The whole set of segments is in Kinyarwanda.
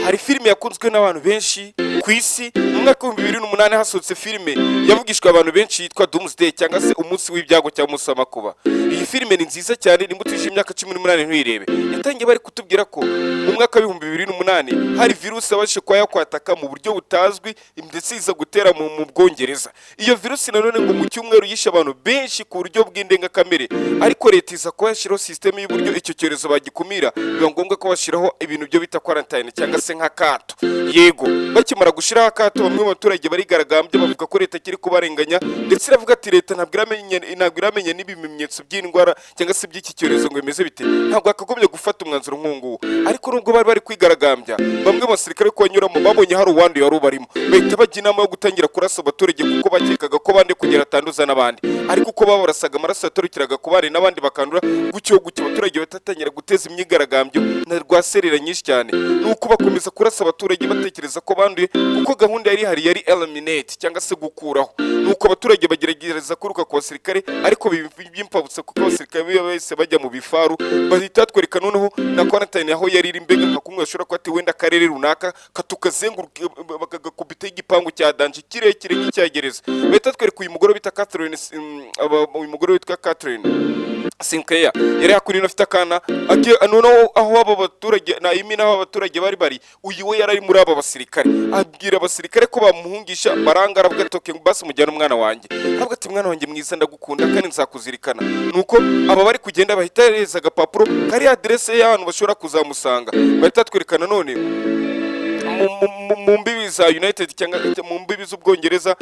hari filime yakunzwe n'abantu benshi ku isi. Mu mwaka wa 2008 hasohotse filime yavugishwa abantu benshi yitwa Doomsday cyangwa se umunsi w'ibyago cyangwa umunsi w'amakuba. Iyi filime ni nziza cyane, ni mutije imyaka 18 ntuyirebe. Yatangiye bari kutubwira ko mu mwaka wa 2008 hari virusi abashe kwa yakwataka mu buryo butazwi ndetse iza gutera mu Bwongereza. Iyo virusi nanone ngo mu cyumweru yishe abantu benshi ku buryo bw'indengakamere, ariko leta iza kuba yashyiraho system y'uburyo icyo cyorezo bagikumira, biba ngombwa ko bashyiraho ibintu byo bita quarantine cyangwa se nk'akato. Yego, bakimara gushiraho akato, bamwe mu baturage barigaragambye bavuga ko leta kiri kubarenganya, ndetse iravuga ati leta ntabwo iramenye n'ibimenyetso by'indwara cyangwa se by'iki cyorezo ngo bimeze bite, ntabwo akagombye gufata umwanzuro nk'uwo. Ariko nubwo bari kwigaragambya, bamwe mu basirikare ko banyuramo babonye hari uwandi wari ubarimo, bahita bajya inama yo gutangira kurasa abaturage kuko bakekaga ko bande kugera atanduza n'abandi. Ariko uko babarasaga amaraso yatorokeraga ku bandi n'abandi bakandura, gutyo abaturage batatangira guteza imyigaragambyo na rwaserera nyinshi cyane. Nuko bakomeza kurasa abaturage batekereza ko banduye, kuko gahunda yari eliminate cyangwa se gukuraho. Nuko abaturage bagerageza kuruka ku basirikare, ariko bimpabutse kuko abasirikare bose bajya mu bifaru, bahita twereka noneho na quarantine aho yari iri mbega nka kumwe bashobora kwati wenda akarere runaka katukazenguruka bakagakubita igipangu cya danje kirekire nk'icyagereza. Bahita twereka uyu mugore bita Catherine Sinclair yari yakurina afite akana noneho aho aba baturage na imina aho abaturage bari uyu we yari muri aba basirikare, abwira abasirikare ko bamuhungisha, baranga aravuga ati basi mujyana umwana wanjye, aravuga ati mwana wanjye mwiza ndagukunda kandi nzakuzirikana. Nuko aba bari kugenda bahita yereza agapapuro kari adresse y'ahantu bashobora kuzamusanga, bahita twerekana none mu mbibi za United cyangwa mu mbibi z'Ubwongereza,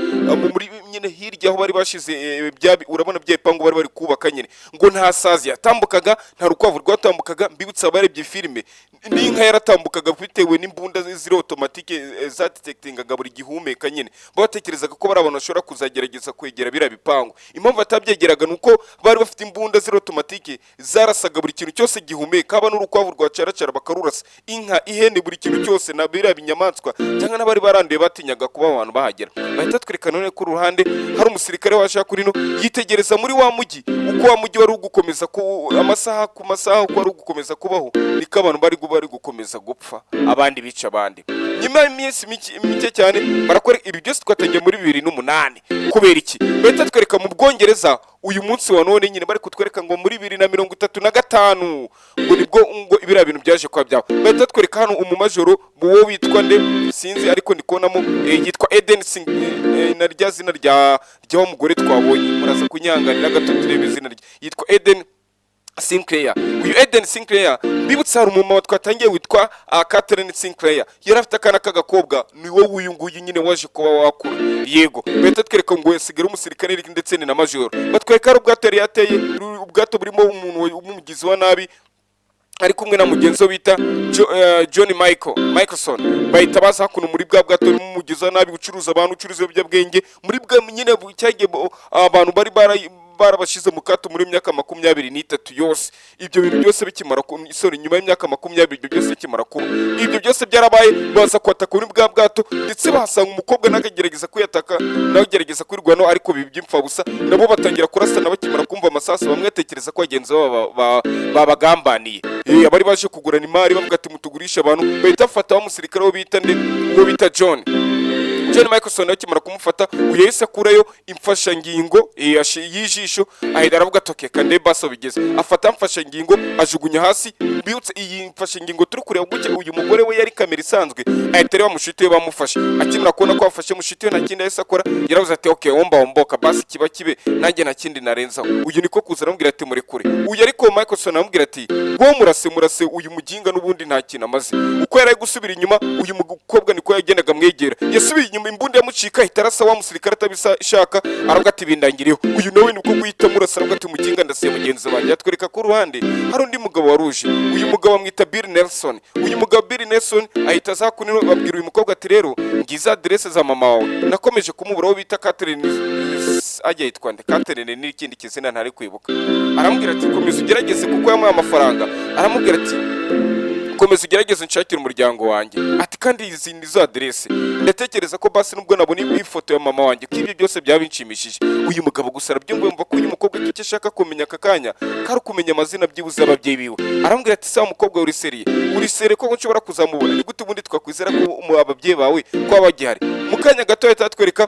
muri nyine hirya aho bari bashize urabona byepangu bari kubaka nyine, ngo nta sazi yatambukaga, nta rukwavu rwatambukaga. Mbibutsa abarebye filime, n'inka yaratambukaga bitewe n'imbunda ziri automatique za detectingaga buri gihumeka nyine. Batekerezaga ko bari abantu bashobora kuzagerageza kwegera bira bipangu. Impamvu batabyegeraga nuko bari bafite imbunda ziri automatique zarasaga buri kintu cyose gihumeka, haba n'urukwavu rwacaracara bakarurasa, inka, ihene, buri kintu cyose na bira inyamaswa cyangwa n'abari baranduye batinyaga kuba abantu bahagera. Bahita twereka none ku ruhande hari umusirikare washaka kuri no yitegereza muri wa mujyi, uko wa mujyi wari ugukomeza ku amasaha ku masaha, uko wari ugukomeza kubaho, niko abantu bari gukomeza gupfa, abandi bica abandi. Nyuma y'iminsi mike cyane barakora ibi byose twatangiye muri 2008. Kubera iki? Bahita twereka mu Bwongereza uyu munsi wa none nyine bari kutwereka ngo muri 2035 ngo nibwo ngo ibira bintu byaje kwa byaho. Bahita twereka hano umumajoro wo witwa nde sinzi, ariko nikonamo yitwa Eden na rya zina rya umugore twabonye, muraza kunyanganira gato turebe izina rye, yitwa Eden Sinclair. Uyu Eden Sinclair mbibutsa hari umumama twatangiye witwa Catherine Sinclair, yari afite akana k'agakobwa, ni wowe uyu nguyu nyine waje kuba wakura. Yego, bahita twereka ngo yasigara umusirikare ndetse ni na majoro. Batwereka ari ubwato yari yateye, ubwato burimo umuntu w'umugizi wa nabi ari kumwe na mugenzi we bita John Michelson. Bahita baza hakuno muri bwa bwato burimo umugizi wa nabi ucuruza abantu, ucuruza ibiyobyabwenge, muri bwa nyine cyagiye abantu barabashize mu kato muri myaka 23 yose. Ibyo bintu byose bikimara nyuma y'imyaka 20 ibyo byose bikimara kuba, ibyo byose byarabaye, baza kwataka muri bwa bwato, ndetse bahasanga umukobwa nakagerageza kwiyataka nagerageza kwirwano, ariko bibyimfa busa. Nabo batangira kurasana bakimara kumva amasasu, bamwe tekereza ko agenzi babagambaniye, abari baje kugurana imari bavuga ati mutugurisha abantu. Bahita afata wa musirikare wo bita John Michelson. Akimara kumufata uyu yahise akurayo imfashangingo y'ijisho, ahita aravuga atoke kande baso bigeze, afata imfashangingo ajugunya hasi. Mbibutse iyi mfashangingo turi kureba gutya, uyu mugore we yari kamera isanzwe, ahita reba mushiti we bamufashe. Akimara kubona ko afashe mushiti we nta kindi yahise akora, yaravuze ati okay womboka basi kiba kibe, nanjye nta kindi narenzaho. Uyu niko kuza aramubwira ati murekure. Uyu ariko Michelson aramubwira ati ngo murase uyu muginga n'ubundi nta kintu amaze. Uko yari gusubira inyuma, uyu mukobwa niko yagendaga mwegera, yasubiye inyuma, imbunda yamucika, ahita arasa wa musirikare atabishaka, aravuga ati bindangiriyeho. Uyu nawe nibwo guhita murasa, aravuga ati muginga ndasiye mugenzi wanjye. Atwereka ku ruhande hari undi mugabo waruje, uyu mugabo amwita Bill Nelson. Uyu mugabo Bill Nelson ahita aza kunino babwira uyu mukobwa ati rero ngiza adresse za mama wawe, nakomeje kumubura, wo bita Catherine ajya yitwa nde Catherine n'ikindi kizina ntari kwibuka. Aramubwira ati komeza ugerageze kuko yamuha amafaranga. Aramubwira ati komeza ugerageze nshakire umuryango wanjye. Ati kandi izi ni zo adresse. Ndatekereza ko basi nubwo nabona ifoto ya mama wanjye ko ibyo byose byabinshimishije. Uyu mugabo gusa arabyumva yumva ko uyu mukobwa icyo ashaka kumenya aka kanya kari kumenya amazina byibuze y'ababyeyi biwe. Aramubwira ati sa umukobwa uri seriye ko nshobora kuzamubona, ni gute ubundi twakwizera ko ababyeyi bawe ko bagihari. Mu kanya gato yahita atwereka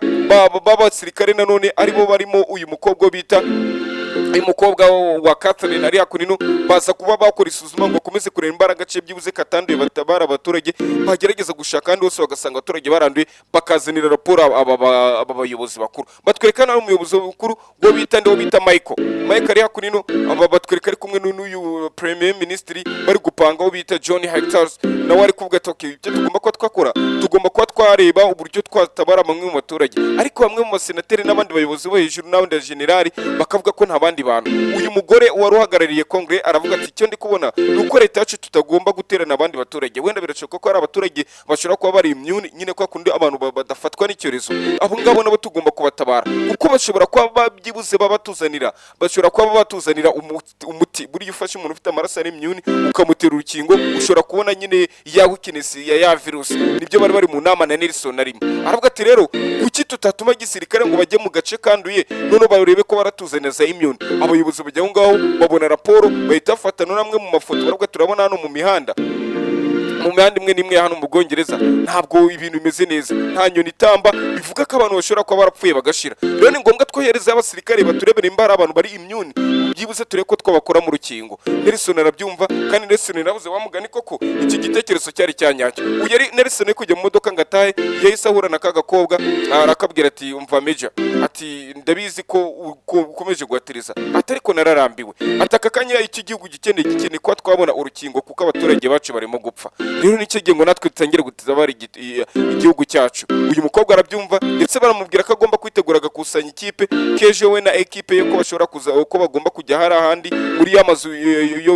b'abasirikare nanone arimo barimo uyu mukobwa bita uyu mukobwa wa Catherine ari hakunino baza kuba bakora isuzuma ngo bakomeze kureba imbaraga ce byibuze katanduye batabara abaturage, bagerageza gushaka kandi bose bagasanga abaturage baranduye, bakazanira raporo aba bayobozi bakuru. Batwereka nawe umuyobozi mukuru ngo bita Michael ari hakunino, batwereka ari kumwe n'uyu Premier Ministry bari gupanga wo bita John Hectors, nawe ari kuvuga ati okay, icyo tugomba kuba twakora, tugomba kuba twareba uburyo twatabara bamwe mu baturage. Ariko bamwe mu basenateri n'abandi bayobozi bo hejuru n'abandi generali bakavuga ko nta bandi bantu. Uyu mugore wari uhagarariye Congress aravuga ati icyo ndi kubona nuko leta yacu tutagomba guterana abandi baturage. Wenda birashoboka ko ari abaturage bashobora kuba bari immune nyine kwa kundi abantu badafatwa n'icyorezo, abo ngabo nabo tugomba kubatabara kuko bashobora kuba babyibuze babatuzanira, bashobora kuba batuzanira umuti. Buri ufashe umuntu ufite amaraso ari immune ukamutera urukingo, ushobora kubona nyine ya weakness ya virus. Nibyo bari mu nama na Nelson arimo aravuga ati rero kuki tutatuma gisirikare ngo bajye mu gace kanduye none barebe ko baratuzanira za immune. Abayobozi bajya aho ngaho babona raporo bahita bafatana namwe mu mafoto baravuga turabona hano mu mihanda imwe n'imwe hano mu Bwongereza ntabwo ibintu bimeze neza, nta nyoni itamba, bivuga ko abantu bashobora kuba barapfuye bagashira. Rero ni ngombwa twohereza abasirikare baturebera imbara abantu bari immune, byibuze turebe ko twabakora mu rukingo. Nelson arabyumva kandi Nelson navuze wamugani koko iki gitekerezo cyari cyanyacyo. Uyu yari Nelson kujya mu modoka ngatahe yahise ahura na kagakobwa arakabwira ati umva Major, ati ndabizi ko ukomeje guhatiriza, ati ariko nararambiwe, ataka kanya iki gihugu gikeneye ko twabona urukingo kuko abaturage bacu barimo gupfa. Rero nicyo gihe ngo natwe tutangire gutabara igihugu cyacu. Uyu mukobwa arabyumva ndetse baramubwira ko agomba kwitegura agakusanya ikipe kejo we na ekipe yo ko bashobora kuza ko bagomba kujya hari ahandi muri y'amazu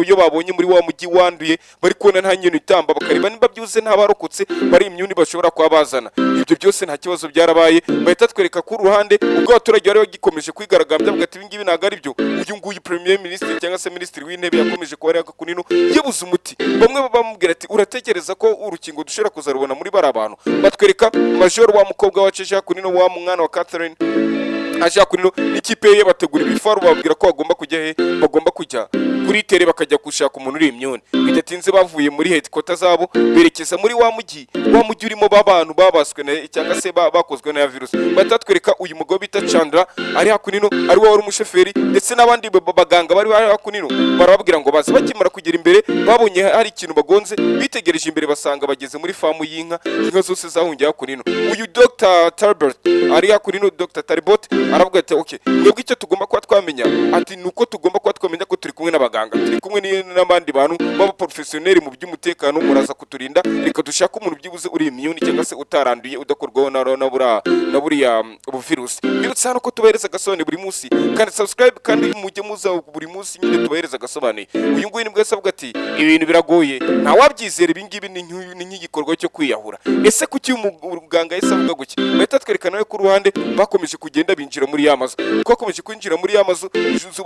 yo babonye muri wa mujyi wanduye, bari kubona nta nyoni itamba, bakareba niba byuze nta barokotse bari imyuni bashobora kuba bazana. Ibyo byose nta kibazo byarabaye, bahita twereka ku ruhande ubwo abaturage bari bagikomeje kwigaragambya bavuga ati ibingibi ntabwo ari byo. Uyu nguyu Premier Minister cyangwa se Minisitiri w'Intebe yakomeje kuba ari kunino yabuze umuti. Bamwe bamubwira ati uratekereza ko urukingo dushobora kuzarubona muri bari abantu? Batwereka Major wa mukobwa waceje kunino wa mwana wa Catherine aje kunino ikipe ye bategura ibifaru babwira ko bagomba kujya bagomba kujya kuri tere bakajya gushaka umuntu uri imyone. Bidatinze bavuye muri headquarters zabo berekeza muri wa mujyi urimo babantu babaswe na cyangwa se bakozwe na virus. Batatwereka uyu mugabo bita Chandra ari hakunino ari wari umushoferi ndetse n'abandi baganga bari hakunino, barababwira ngo baze bakimara kugera imbere babonye hari ikintu bagonze, bitegereje imbere basanga bageze muri famu y'inka, inka zose zahungiye hakunino. Uyu Dr. Talbot ari hakunino, Dr. Talbot aravuga ati okay, mwebwe icyo tugomba kuba twamenya ati nuko tugomba kuba twamenya ko turi kumwe n'abaganga, turi kumwe n'abandi bantu baba professionnel mu by'umutekano, muraza kuturinda, reka dushaka umuntu byibuze uri immune cyangwa se utaranduye udakorwaho na buriya virus. Birutse hano ko tubahereza gasobanuro buri munsi kandi subscribe kandi mujye muza buri munsi nyine tubahereza gasobanuro. Uyu nguyu nibwo yasavuga ati ibintu biragoye nta wabyizera ibingibi ni nk'igikorwa cyo kwiyahura. Ese kuki umuganga yese avuga guki? Bahita twerekana nawe ku ruhande bakomeje kugenda binjira muri yamazu, uko bakomeje kwinjira muri yamazu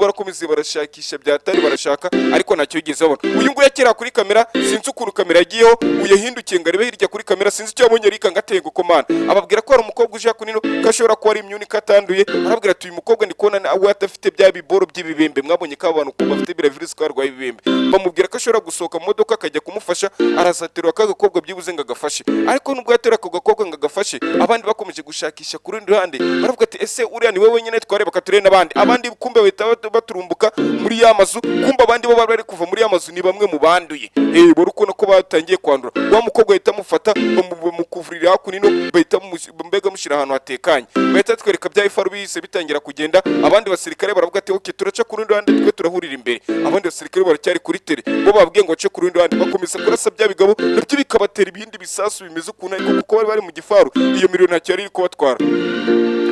barakomeza barashakisha byatari barashaka ariko ntacyo yigeze babona. Uyu nguyu yakira kuri kamera, sinzi ukuntu kamera yagiyeho, uyahindukiye ngo arebe hirya kuri kamera, sinzi icyo yabonye ariko ngatengo komana ababwira ko ari umukobwa uje kunino kashobora kuba ari imyuni katanduye. Arabwira ati uyu mukobwa ndi kubona we atafite bya biboro by'ibibembe, mwabonye ko abantu ko bafite bira virus ko arwaye ibibembe. Bamubwira ko ashobora gusohoka mu modoka akajya kumufasha, arazaterwa kagakobwa byibuze ngo agafashe. Ariko nubwo yatera ako gakobwa ngo agafashe, abandi bakomeje gushakisha ku rundi ruhande baravuga ati ese uriya ni wowe nyine twareba katurene abandi kumbe bahita baturumbuka muri yamazu, kumbe abandi bo bari kuva muri yamazu ni bamwe mu banduye. Bari uko nako batangiye kwandura. Wa mukobwa bahita mufata bamukuvurira hakunino, bahita mbega mushira ahantu hatekanye. Bahita twereka bya ifaru bihise bitangira kugenda, abandi basirikare baravuga ati okay turaca ku rundi ruhande twe turahurira imbere. Abandi basirikare baracyari kuri tere, bo babwiye ngo bace ku rundi ruhande, bakomeza kurasa bya bigabo nabyo bikabatera ibindi bisasu bimeze ukuntu, ariko kuko bari mu gifaru iyo miliyoni ntacyo yari kubatwara.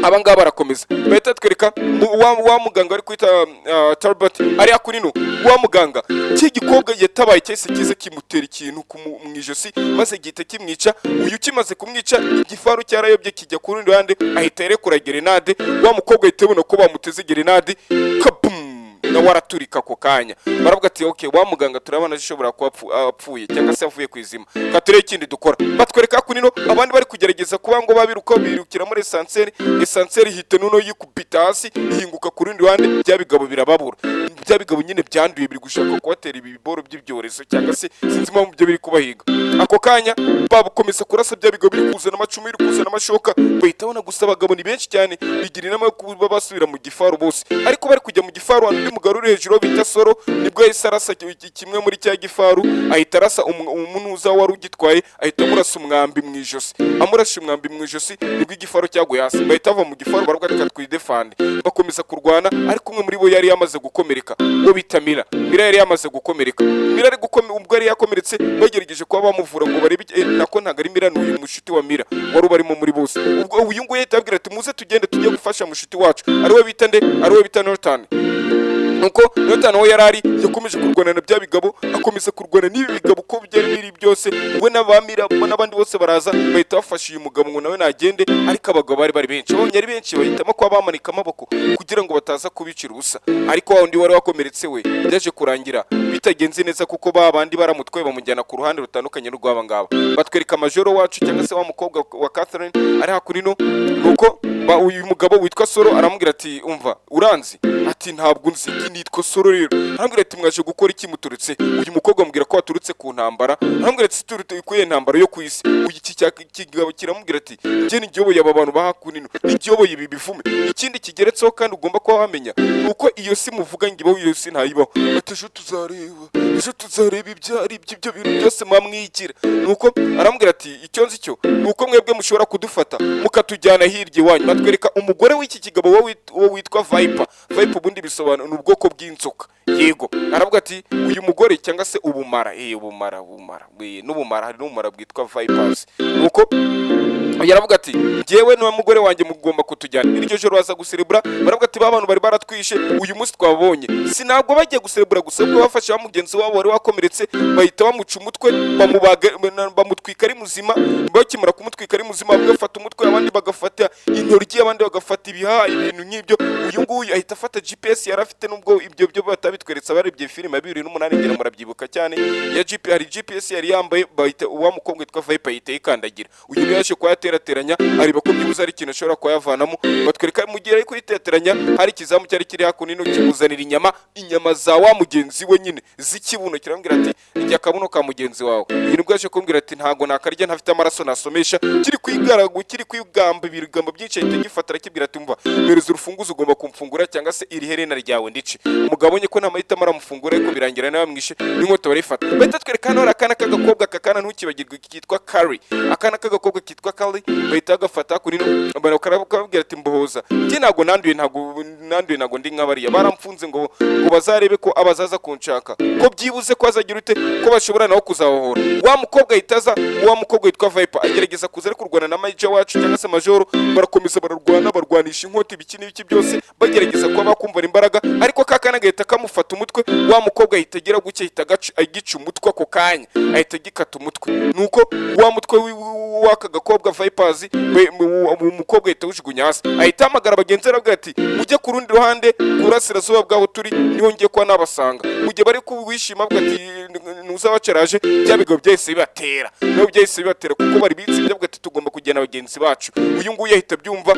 Abangaba barakomeza bahita twereka wa muganga ari kwita Talbot ari hakunino. Wa muganga cy'igikobwa yatabaye cyese kize kimutera ikintu mu ijosi maze gihita kimwica. Uyu kimaze kumwica igifaru cyarayobye kijya ku rundi ruhande ahita yerekura gerenade. Wa mukobwa ahita abona ko bamuteze gerenade, kabum nawe araturika ako kanya. Baravuga ati okay, wa muganga turabona zishobora kuba apfuye cyangwa se avuye kwizima, katureye ikindi dukora. Batwereka kunino abandi bari kugerageza kuba ngo babiruka birukira muri esanseri hite nuno yikubita hasi ihinguka ku rundi ruhande, bya bigabo birababura. Bya bigabo nyine byanduye biri gushaka kubatera ibiboro by'ibyorezo cyangwa se sinzi impamvu byo biri kubahiga. Ako kanya babukomeza kurasa, bya bigabo biri kuzana amacumu, biri kuzana amashoka, bahita babona gusa abagabo ni benshi cyane, bigira inama yo kuba basubira mu gifaru bose. Ariko bari kujya mu gifaru, undi mugabo uri hejuru bita Soro nibwo yahise arasa kimwe muri cya gifaru, ahita arasa umunuza wari ugitwaye, ahita amurasa umwambi mu ijosi. Amurashe umwambi mu ijosi nibwo igifaru cyaguye hasi, bahita bava mu gifaru baravuga ati twidefande. Bakomeza kurwana, ariko umwe muri bo yari yamaze gukomereka, uwo bita Mira yari yamaze gukomereka. Mira ari ubwo yari yakomeretse, bagerageje kuba bamuvura ngo barebe nako ntago ari Mira, n'uyu mushuti wa Mira wari ubarimo muri bose. Ubwo uyu nguyu yahita abwira ati muze tugende tujye gufasha mushuti wacu, ariwe bita Norton. Nuko Norton we yarari yakomeje kurwana na bya bigabo, akomeza kurwana n'ibi bigabo uko byari biri byose. We n'abamira n'abandi bose baraza, bahita bafasha uyu mugabo ngo nawe nagende, ariko abagabo bari benshi, abonye ari benshi bahitamo kuba bamanika amaboko kugira ngo bataza kubicira ubusa. Ariko wa undi wari wakomeretse we byaje kurangira bitagenze neza, kuko babandi baramutwaye bamujyana ku ruhande rutandukanye n'urwaba ngaba. Batwereka majoro wacu cyangwa se wa mukobwa wa Catherine ari hakurino. Nuko uyu mugabo witwa Soro aramubwira ati umva uranzi? Ati ntabwo nzi, nitwa Soro rero. Arambwira ati mwaje gukora iki muturutse? Uyu mukobwa amubwira ko waturutse ku ntambara. Arambwira ati turutse ku ntambara yo kwisi. Uyu kigabo kiramubwira ati nge n'igiyoboye aba bantu bahakunino, n'igiyoboye ibi bivume. Ikindi kigeretseho kandi ugomba kuba wamenya uko iyo si muvuga ngo iyo si ntayibaho. Ati ejo tuzareba ibyari ibyo bintu byose mwamwigira. Nuko arambwira ati icyo nzi cyo nuko mwebwe mushobora kudufata mukatujyana hirya iwanyu. Batwereka umugore w'iki kigabo wo witwa Viper ubundi bisobanura ubwoko bw'inzoka. Yego, aravuga ati uyu mugore cyangwa se ubumara n'ubumara, hari n'ubumara bwitwa Vipers. Nuko yaravuga ati njyewe n'uwo mugore wanjye mugomba kutujyana iryo joro baza guserebura. Baravuga ati abantu bari baratwishe, uyu munsi twabonye si ntabwo bagiye guserebura gusa, ubwo bafashe wa mugenzi wabo wari wakomeretse, bahita bamuca umutwe bamutwika ari muzima. Bakimara kumutwika ari muzima, bagafata umutwe, abandi bagafata intoryi, abandi bagafata ibihaha, ibintu nk'ibyo. Uyu nguyu ahita afata GPS yari afite, nubwo ibyo byo batabitweretse abarebye filime ya 2008 ngira murabyibuka cyane ya hari GPS yari yambaye, bahita uwa mukobwa witwa Viper ahita yikandagira. Uyu yaje kuyaterateranya, areba ko byibuze ari ikintu ashobora kuyavanamo. Batwereka mu gihe ari kuyiterateranya, hari ikizamu cyari kiri hakuno kimuzanira inyama za wa mugenzi we nyine z'ikibuno. Kirambwira ati ijya kabuno ka mugenzi wawe. Uyu nibwo yaje kumbwira ati ntago nakarya ntafite amaraso nasomesha. Kiri kwigamba ibigambo byinshi, ahita gifatira kibwira ati umva mereza urufunguzo ugomba kumfungura cyangwa se iri herena ryawe ndice. Umugabo nye ko namahita maramufungura, ariko birangira nawe mwishe n'inkota barifata. Bahita twereka hano akana k'agakobwa, kakana ntukibagirwe kitwa Carrie, akana k'agakobwa kitwa Carrie. Bahita gafata kunino bakabwira ati mbohoza njye ntago nanduye ntago ndi nk'abariya baramfunze ngo bazarebe ko abazaza kunshaka, ko byibuze ko azagira ute ko bashobora naho kuzahohora. Wa mukobwa yitaza, wa mukobwa yitwa Viper agerageza kuza ari kurwana na Major wacu cyangwa se Majoro. Barakomeza barwanisha inkota ibiki n'ibiki byose, bagerageza kuba bakumvira imbaraga, ariko kakana gahita kamufata umutwe. Wa mukobwa ahita agira guke, ahita agica umutwe ako kanya, ahita gikata umutwe. Nuko wa mutwe w'aka gakobwa Vipers umukobwa ahita wujugunya hasi, ahita amagara bagenzi be ati mujye ku rundi ruhande burasirazuba bwaho turi, niho ngiye kwa nabasanga. Mu gihe bari kuwishima bwa ati nuzabacaraje, bya bigo byahise bibatera, no byahise bibatera kuko bari bitsinze bwa ati tugomba kujyana bagenzi bacu. Uyu nguyu ahita byumva,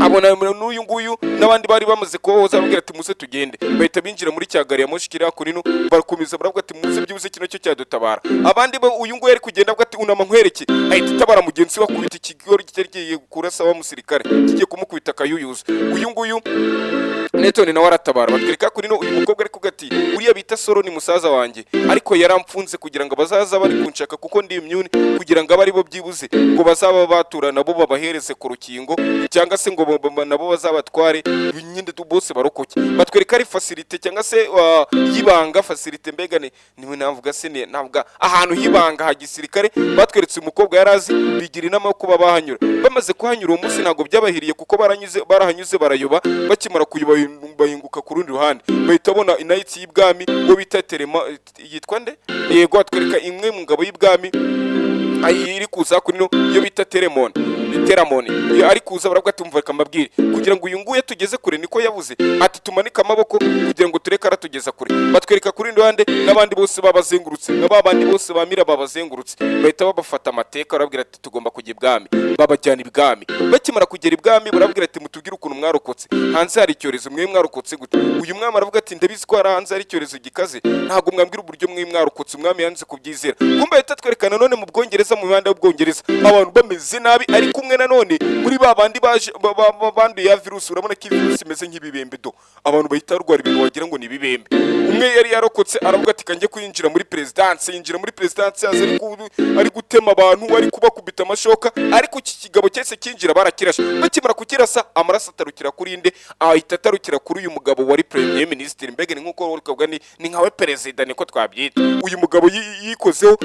abona n'uyu nguyu n'abandi bari bamaze kuhoza, babwira ati muze tugende. Bahita binjira muri cyagari ya moshi kiri hakurino, barakomeza baravuga ati muze byibuze kino cyo cyadutabara. Abandi uyu nguyu ari kugenda avuga ati unama nkwereke, ahita itabara mugenzi we akubita ikigori kitari kurasa wa musirikare, kigiye kumukubita akayuyuza. Uyu nguyu Netoni nawe aratabara. Batwereka kurino uyu mukobwa ari kugati uriya bita Soro ni musaza wanjye, ariko yaramfunze kugira ngo bazaza bari kunshaka kuko ndi imyuni, kugira ngo abari bo byibuze ngo bazaba batura nabo babahereze ku rukingo, cyangwa se ngo nabo bazabatware nyinde bose barokoke. Batwereka ari facility cyangwa se yibanga facility, mbegane niwe navuga se navuga ahantu hibanga ha gisirikare. Batweretse umukobwa yarazi, bigira inama yo kuba bahanyura. Bamaze kuhanyura uwo munsi ntago byabahiriye kuko barahanyuze barayoba. Bakimara kuyuba bahinguka ku rundi ruhande, bahita bona inayitsi y'ibwami wo bita Terema, yitwa nde? Yego, atwereka imwe mu ngabo y'ibwami iri kuza kurino yo bita Teremon. Teramoni ari kuza baravuga ati umva reka mbabwire kugira ngo uyu nguye tugeze kure niko yavuze ati tumanike amaboko kugira ngo tureke aratugeza kure batwereka kuri ndwande n'abandi bose babazengurutse n'abandi bose bamira babazengurutse bahita babafata amateka barabwira ati tugomba kujya ibwami babajyana ibwami bakimara kugera ibwami barabwira ati mutubwire ukuntu mwarokotse hanze hari icyorezo mwe mwarokotse gute uyu mwami aravuga ati ndabizi ko hanze hari icyorezo gikaze ntabwo mwambwira uburyo mwe mwarokotse umwami yanze kubyizera kumbe bahita twerekana none mu Bwongereza mu mihanda y'Ubwongereza abantu bameze nabi ari kumwe na none muri babandi baje banduye ya virusi urabona ko virusi imeze nk'ibibembe do abantu bahita barwara ibintu wagira ngo ni ibibembe umwe yari yarokotse aravuga ati kanjye kwinjira muri presidence yinjira muri presidence yaze ari gutema abantu ari kubakubita amashoka ariko iki kigabo cyese kinjira barakirasha bakimara kukirasa amaraso atarukira kuri inde ahita atarukira kuri uyu mugabo wari premier minister mbega ni nkuko wakavuga ni nkawe president niko twabyita uyu mugabo yikozeho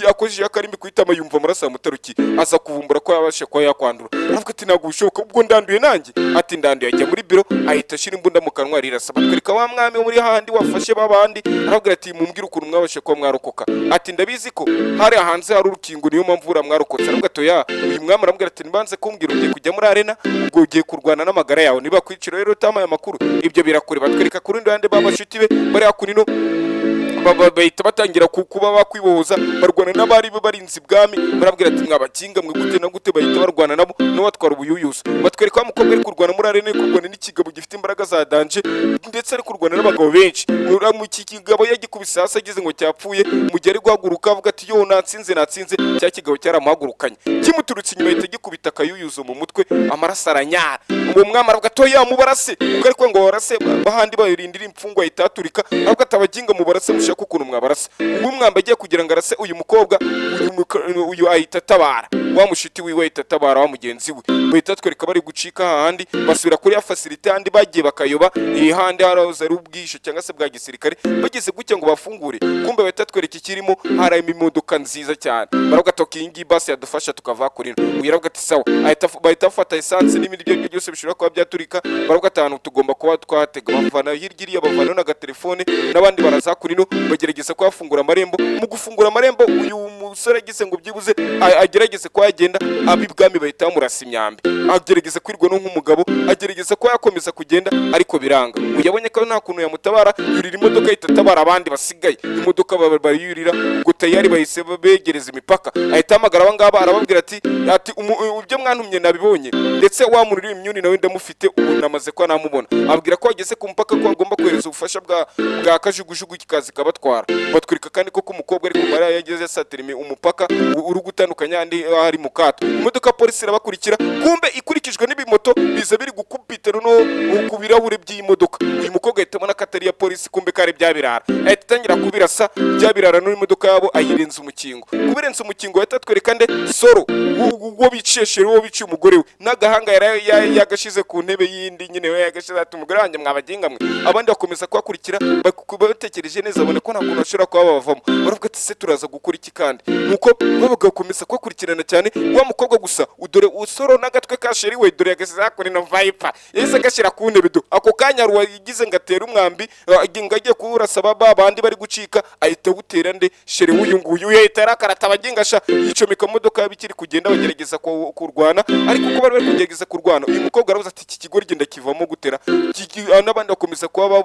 yakojeje akarimbi kwitama yumva amaraso amutarukiye aza kuvumbura ko yabashe ko yakwandura aravuga ati ntabwo bishoboka ubwo ndanduye nanjye ati ndanduye ajya muri biro ahita ashira imbunda mu kanwa rirasa batwereka wa mwami muri handi wafashe babandi aravuga ati mumbwire ukuntu mwabashe ko mwarokoka ati ndabizi ko hari hanze hari urukingo niyo mpamvu uramwarokotse aravuga ati oya uyu mwami aramubwira ati nibanze kumbwira ugiye kujya muri arena ubwo ugiye kurwana n'amagara yawe niba kwiciro rero tamaye amakuru ibyo birakure batwereka kuri ndwande babashuti be bari hakunino bahita batangira kuba bakwibohoza barwana n'abari barinzi bwami barabwira ati mwabakinga mwe gute na gute bahita barwana nabo no batwara ubuyuyuso batwereka wa mukobwa ari kurwana muri arena kurwana n'ikigabo gifite imbaraga za danje ndetse ari kurwana n'abagabo benshi mu kigabo yagikubise hasi agize ngo cyapfuye mu gihe ari guhaguruka avuga ati yo natsinze cya kigabo cyaramuhagurukanye kimuturutse inyuma ahita gikubita akayuyuzo mu mutwe amaraso aranyara uwo mwami aravuga ati oya mubarase kuko ariko ngo barase bahandi bayirindira imfungwa itaturika aravuga ati abaginga mubarase mushaka ukuntu mwabarasa uwo mwamba agiye kugira ngo arase uyu mukobwa uyu ahita atabara wa mushiti wiwe ahita atabara wa mugenzi we bahita twereka bari gucika hahandi basubira kuri ya facility handi bagiye bakayoba handi haraza ari ubwishe cyangwa se bwa gisirikare bageze gutya ngo bafungure kumbe bahita twereka ikirimo hari imodoka nziza cyane baravuga ati iyi ngiyi basi yadufasha tukava kuri ino uyaravuga ati sawa bahita bafata essence n'ibindi byo byose bishobora kuba byaturika baravuga ati ahantu tugomba kuba twatega bavana hirya bavana n'agatelefone n'abandi baraza kuri ino bagerageza kuhafungura amarembo mu gufungura amarembo uyu musore agize ngo byibuze agerageze ko yagenda abibwami bahita bamurasa imyambi agerageza kwirwa no nk'umugabo agerageza ko yakomeza kugenda ariko biranga uyabonye ko nta kuntu yamutabara yurira imodoka ahita atabara abandi basigaye imodoka barayurira ubwo tayari bahise begereza imipaka ahita hamagara abangaba arababwira ati ibyo mwantumye nabibonye ndetse wa muri imyuni nawe ndamufite ubu namaze ko namubona abwira ko ageze ku mupaka ko agomba kohereza ubufasha bwa kajugujugu kikazi kabatwara batwirika kandi ko umukobwa ari kumara yageze satirimi umupaka uri gutandukanya andi hari mu kato imodoka polisi irabakurikira kumbe ikurikijwe n'ibimoto biza biri gukubita no ku birahure by'imodoka uyu mukobwa ahita abona ko atari ya polisi kumbe kare byabirara ahita atangira kubirasa byabirara n'imodoka yabo ayirenza umukingo kubirenza umukingo ahita twereka nde soro uwo bicisheshere uwo biciye umugore we n'agahanga yagashize ku ntebe yindi nyine we yagashize ati umugore wanjye mwabaginga mwe abandi bakomeza kuhakurikira batekereje neza abone ko nta kuntu bashobora kuba babavamo baravuga ati se turaza gukora iki kandi nuko bagakomeza kuhakurikirana cyane wa mukobwa gusa udore usoro n'agatwe ka sheri we dore yagasize hakuri na viper yahise agashyira ku ntebe do ako kanya ruwagize ngo atere umwambi ngo agiye kuwurasa babandi bari gucika ahita awutera nde sheri w'uyu nguyu yahita arakarata abagingasha yicomeka mu modoka y'abikiri kugenda bagerageza kurwana ariko uko bari kugerageza kurwana uyu mukobwa aravuze ati iki kigo rigenda kivamo gutera n'abandi bakomeza kuba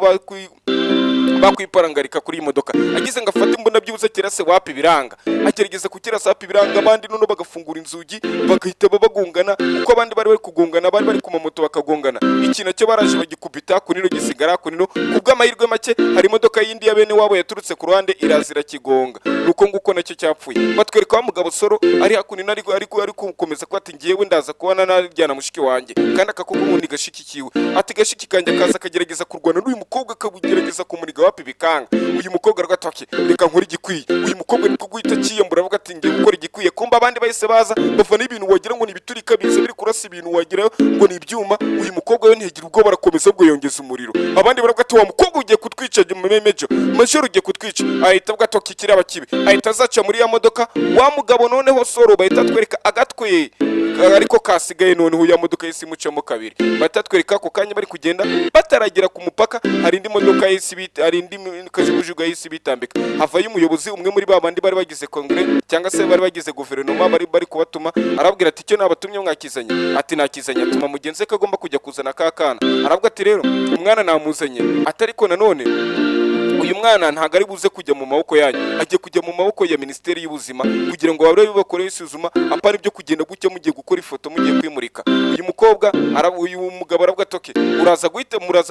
bakwiparangarika kuri iyi modoka agize ngo afate imbunda byibuze kirase wapi biranga agerageza kukirasa wapi biranga abandi none bagafungura inzugi bagahita bagongana uko abandi bari kugongana bari ku mamoto bakagongana ikintu cyo baraje bagikubita kunino gisigara kunino kubw'amahirwe make hari imodoka yindi ya bene wabo yaturutse ku ruhande irazira kigonga nuko nguko nacyo cyapfuye batwereka wa mugabo soro ari hakunino ariko gukomeza ko ati ngiyewe ndaza kubana najyana mushiki wanjye kandi akakoko mundi gashikikiwe ati gashiki kanjye akaza akagerageza kurwana n'uyu mukobwa akabugerageza kumuniga wapi bikanga uyu mukobwa aragatoke reka nkora igikwiye uyu mukobwa niko guhita cyiyambura avuga ati ngiye gukora igikwiye kumba abandi bahise baza bavana ibintu wagira ngo ni biturika bize biri kurasa ibintu wagira ngo ni ibyuma uyu mukobwa we ntigira ubwo barakomeza bwo yongeza umuriro abandi baravuga ati wa mukobwa ugiye kutwica memejo majoro ugiye kutwica ahita avuga ati kiraba kibe ahita azaca muri ya modoka wa mugabo noneho soro bahita twereka agatwe ariko kasigaye noneho ya modoka yisi mucamo kabiri bahita twereka ako kanya bari kugenda bataragera ku mupaka hari indi modoka yisi ari indi kajugujugu yahise bitambika. Havayo umuyobozi umwe muri babandi bari bagize kongere cyangwa se bari bagize guverinoma bari kubatuma, arabwira ati icyo nabatumye mwakizanye, ati nakizanye, atuma mugenzi ko agomba kujya kuzana kakana. Arabwira ati rero umwana namuzanye, atariko nanone uyu mwana ntago ari buze kujya mu maboko yanyu, agiye kujya mu maboko ya Minisiteri y'Ubuzima kugira ngo babe bakore isuzuma, apana ibyo kugenda gutya mugiye gukora ifoto mugiye kwimurika. Uyu mugabo aravuga atoke, muraza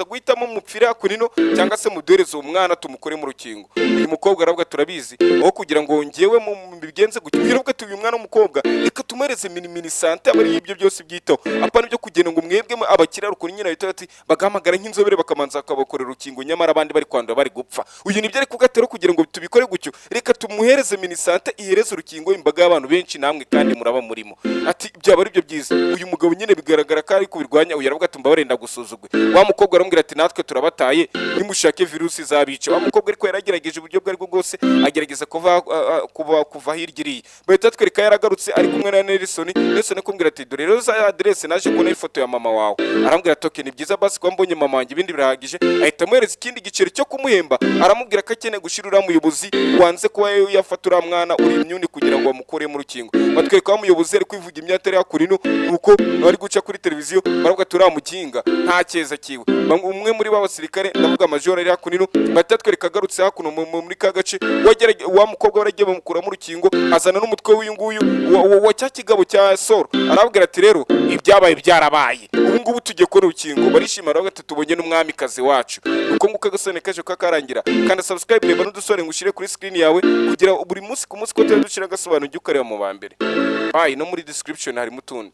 guhitamo mupfira kunino cyangwa se muduhereze umwana tumukore mu rukingo. Uyu mukobwa aravuga turabizi aho kugira ngo ngewe mu bigenze gutya, aravuga ati uyu mwana w'umukobwa reka tumuhereze mini sante abari ibyo byose byitaho, apana ibyo kugenda ngo mwebwe abakira rukuri nyine bahita bati bagahamagara nk'inzobere bakamanza akabakorera urukingo nyamara abandi bari kwandura bari gupfa. Uyu nibyo ari kugatero kugira ngo tubikore gutyo, reka tumuhereze minisante ihereze urukingo imbaga y'abantu benshi namwe kandi muraba murimo. Ati byaba ari byo byiza. Uyu mugabo nyine bigaragara ko ari kubirwanya, uyu aravuga ati mbabarenda gusuzugwe. Wa mukobwa aramubwira ati natwe turabataye nimushake virusi zabica. Wa mukobwa ariko yaragerageje uburyo bwari bwo bwose, agerageza kuva hirya iriya. Bahita twereka yaragarutse ari kumwe na Nelson akubwira ati dore rero za adresse naje kubona ifoto ya mama wawe. Arambwira ati okay ni byiza basi ko mbonye mama wanjye ibindi birahagije. Ahita amuhereza ikindi giceri cyo kumuhemba, aramubwira ko akeneye gushirura umuyobozi wanze kuba yafatura mwana uri imyuni kugira ngo bamukore mu rukingo. Batwereka umuyobozi ari kwivuga imyatari yakurino nuko bari guca kuri televiziyo baravuga turamukinga nta cyeza kiwe. Umwe muri babasirikare ndavuga major ari hakunino batatwereka agarutse hakuno muri ka gace wa mukobwa baragiye bamukura mu rukingo, azana n'umutwe w'uyu nguyu wa cya kigabo cya Soro. Arabwira ati rero ibyabaye byarabaye, ubu ngubu tugiye kora urukingo. Barishima baravuga ati tubonye n'umwamikazi wacu. Uko nguko agasone kaje kakarangira, kandi subscribe reba n'udusore ngushyire kuri screen yawe kugira buri munsi ku munsi ko tuba dushira gasobanura ujye ukareba mu bambere. Bye, no muri description harimo utundi.